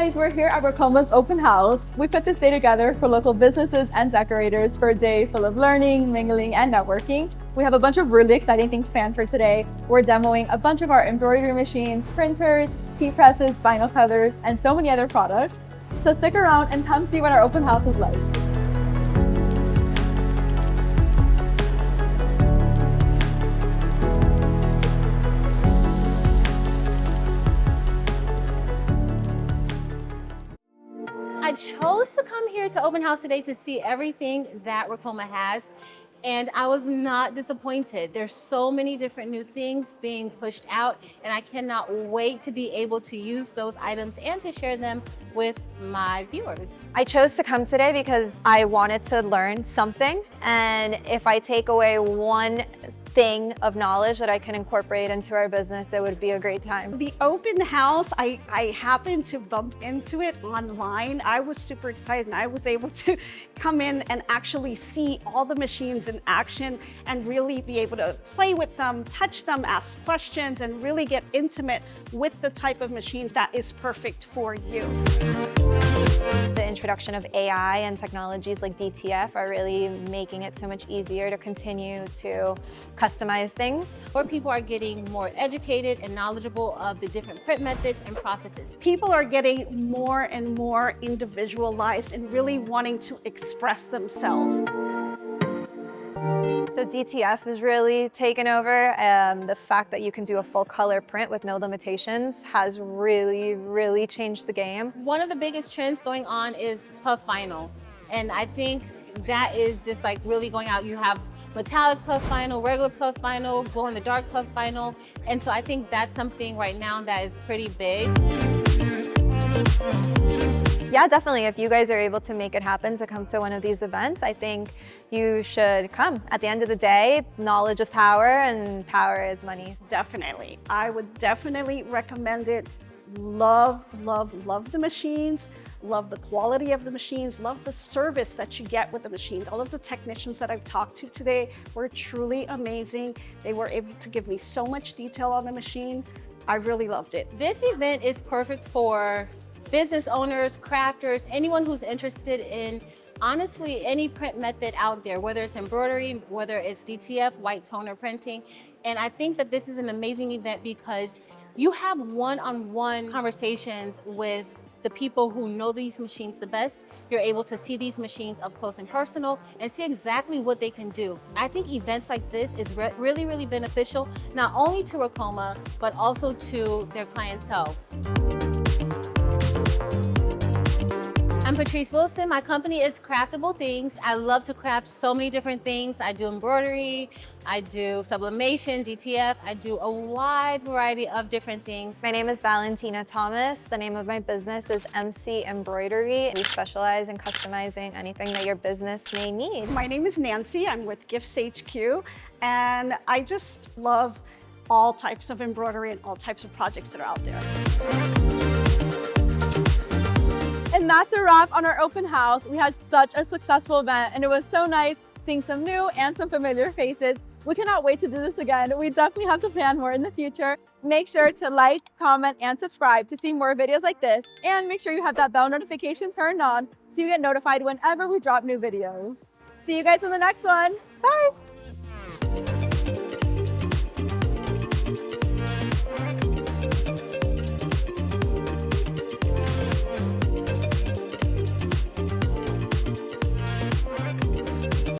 guys, we're here at Ricoma's open house. We put this day together for local businesses and decorators for a day full of learning, mingling, and networking. We have a bunch of really exciting things planned for today. We're demoing a bunch of our embroidery machines, printers, heat presses, vinyl cutters, and so many other products. So stick around and come see what our open house is like. I chose to come here to open house today to see everything that Ricoma has, and I was not disappointed. There's so many different new things being pushed out, and I cannot wait to be able to use those items and to share them with my viewers. I chose to come today because I wanted to learn something, and if I take away one thing of knowledge that I can incorporate into our business, it would be a great time. The open house, I happened to bump into it online. I was super excited and I was able to come in and actually see all the machines in action and really be able to play with them, touch them, ask questions, and really get intimate with the type of machines that is perfect for you. The introduction of AI and technologies like DTF are really making it so much easier to continue to customize things. Where people are getting more educated and knowledgeable of the different print methods and processes. People are getting more and more individualized and really wanting to express themselves. So DTF has really taken over. The fact that you can do a full color print with no limitations has really changed the game. One of the biggest trends going on is puff vinyl, and I think that is just like really going out. You have metallic puff vinyl, regular puff vinyl, glow in the dark puff vinyl, and so I think that's something right now that is pretty big. Yeah, definitely. If you guys are able to make it happen to come to one of these events, I think you should come. At the end of the day, knowledge is power and power is money. Definitely. I would definitely recommend it. Love the machines. Love the quality of the machines. Love the service that you get with the machines. All of the technicians that I've talked to today were truly amazing. They were able to give me so much detail on the machine. I really loved it. This event is perfect for business owners, crafters, anyone who's interested in honestly any print method out there, whether it's embroidery, whether it's DTF, white toner printing. And I think that this is an amazing event because you have one-on-one conversations with the people who know these machines the best. You're able to see these machines up close and personal and see exactly what they can do. I think events like this is really beneficial, not only to Ricoma, but also to their clientele. I'm Patrice Wilson. My company is Craftable Things. I love to craft so many different things. I do embroidery, I do sublimation, DTF, I do a wide variety of different things. My name is Valentina Thomas. The name of my business is MC Embroidery. We specialize in customizing anything that your business may need. My name is Nancy. I'm with Gifts HQ, and I just love all types of embroidery and all types of projects that are out there. And that's a wrap on our open house. We had such a successful event and it was so nice seeing some new and some familiar faces. We cannot wait to do this again. We definitely have to plan more in the future. Make sure to like, comment, and subscribe to see more videos like this. And make sure you have that bell notification turned on so you get notified whenever we drop new videos. See you guys in the next one. Bye.